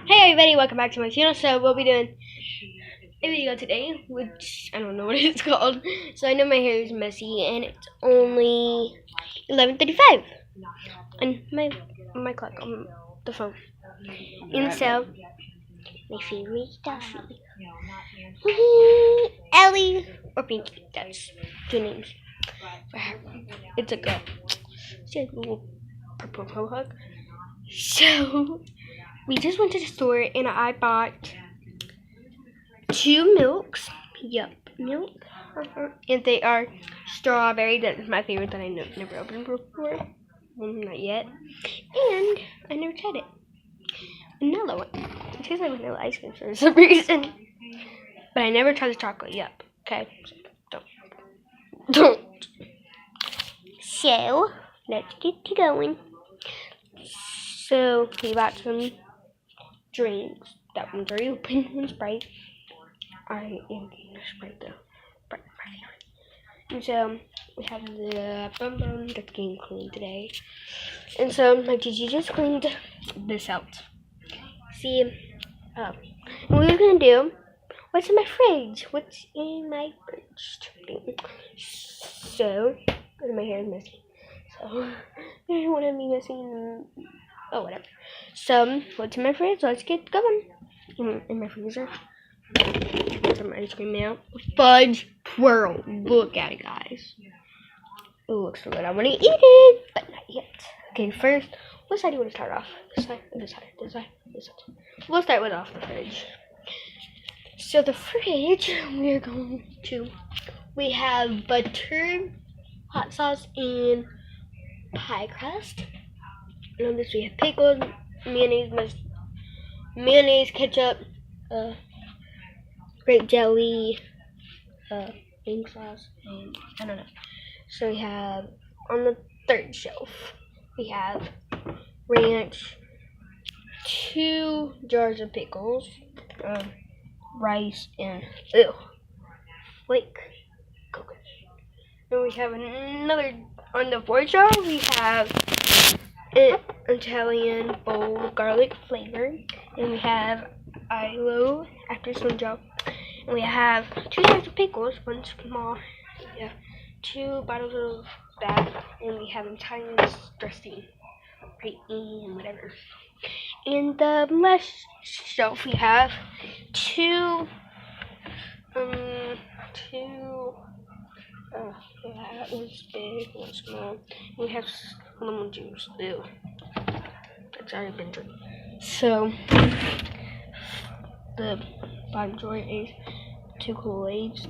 Hey everybody, welcome back to my channel. So we'll be doing a video today, which I don't know what it's called. So I know my hair is messy and it's only 11:35 on my clock on the phone. And so my favorite Duffy, Ellie or Pinky. That's two names for her. It's a girl. She has a little purple mohawk. So we just went to the store and I bought 2 milks. Yup, milk. And they are strawberry. That's my favorite that I never opened before. Not yet. And I never tried it. Vanilla one. It tastes like vanilla ice cream for some reason. But I never tried the chocolate. Yup. Okay. Don't. So let's get to going. So we bought some drinks. That one's already open. One's Sprite. I am getting a Sprite though. Sprite, my favorite. And so we have the Bum Bum that's getting cleaned today. And so my Gigi just cleaned this out. See, what we're gonna do. What's in my fridge? What's in my fridge? So, my hair is messy. So, I don't want to be messy. Oh, whatever. So, what's in my fridge? Let's get going. In my freezer. Some ice cream now. Fudge Twirl. Look at it, guys. It looks so good. I want to eat it, but not yet. Okay, first, what side do you want to start off? This side, this side, this side, this side. We'll start with off the fridge. So the fridge, we have butter, hot sauce, and pie crust. And on this we have pickles, mayonnaise, ketchup, grape jelly, ink sauce, and I don't know. So we have, on the third shelf, we have ranch, 2 jars of pickles, rice, and flake coconut. And we have another, on the fourth jar, we have an Italian bold garlic flavor. And we have Ilo after swim gel. And we have 2 jars of pickles, 1 small, 2 bottles of that, and we have Italian dressing, right, and whatever. In the last shelf, we have 2, one's big, one's small. And we have lemon juice. Ew. That's already been drank. So, the bottom drawer is 2 Kool-Aids.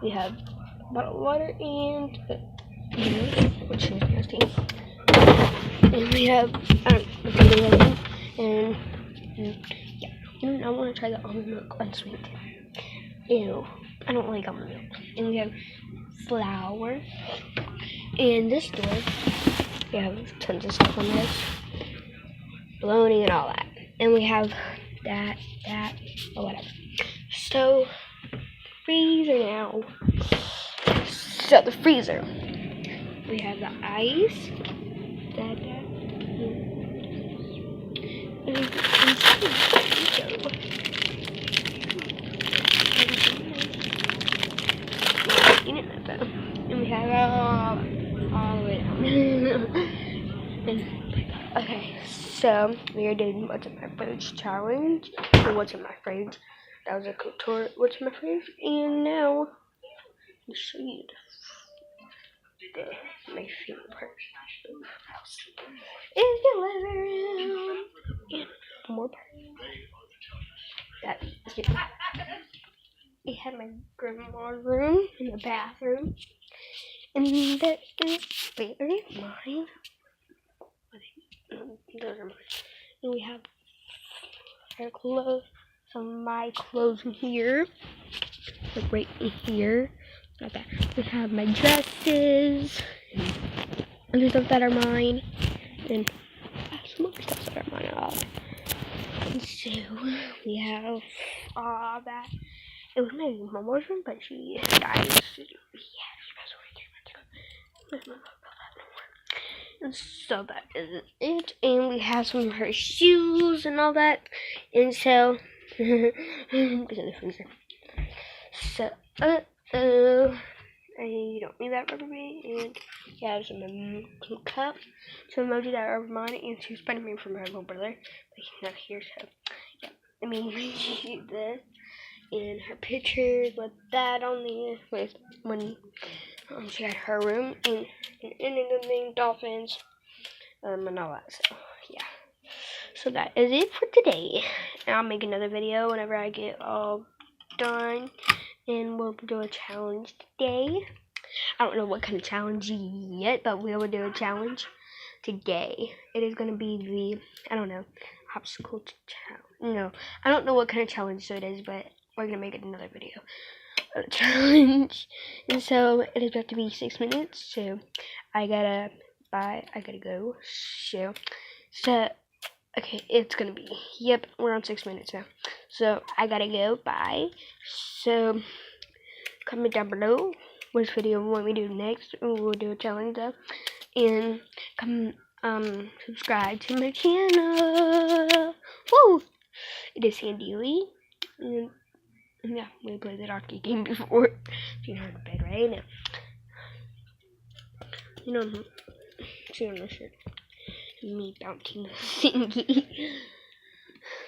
We have bottled water and juice, which is nasty. And we have potato lemon, and yeah. And I want to try the almond milk unsweet. Ew, I don't like almond milk. And we have flour. And this door, we have tons of stuff on this, bologna and all that. And we have that, or whatever. So, freezer now. So the freezer, we have the ice, and we have all the way down. Okay, so we are doing what's in my fridge challenge. So what's in my fridge? That was a quick tour. What's in my fridge? And now I'll show you my favorite part of the house is the living room. And more part. That is it. We have my grandma's room and the bathroom. And that is mine. Those are mine. And we have our clothes. Some of my clothes in here. Like right in here. Not that. We have my dresses. And other stuff that are mine. And some other stuff that are mine. And so we have all that. It was my mama's room, but she died. She passed away 3 months ago. My mom felt that no more. And so that is it. And we have some of her shoes and all that. And so, so, I don't need that rubber band. And we have some cups, some emoji that are mine, and some Spider-Man from her little brother. But he's not here, so yeah. I mean, she did this. And her pictures with that on there, with when she had her room and the name Dolphins, and all that. So yeah, so that is it for today. And I'll make another video whenever I get all done, and we'll do a challenge today. I don't know what kind of challenge yet, but we will do a challenge today. It is gonna be the, I don't know, obstacle challenge. No, I don't know what kind of challenge it is, but we're gonna make it another video. A challenge. And so it is about to be 6 minutes, so I gotta go. So okay, it's gonna be, yep, we're on 6 minutes now. So I gotta go, bye. So comment down below which video you want me to do next, and we'll do a challenge though. And come subscribe to my channel. Woo! It is Sandy Lee. And yeah, we played the arcade game before. She's on the bed right now. You know, she's on the shirt. Me bouncing Singy.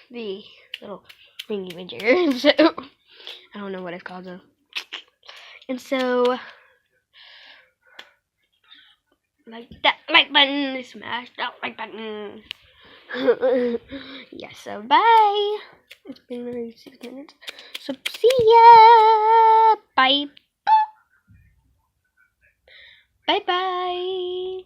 The little thingy major. So, I don't know what it's called though. And so, like that like button, smash that like button. Yeah, so bye. It's been already 6 minutes. So see ya. Bye. Bye bye.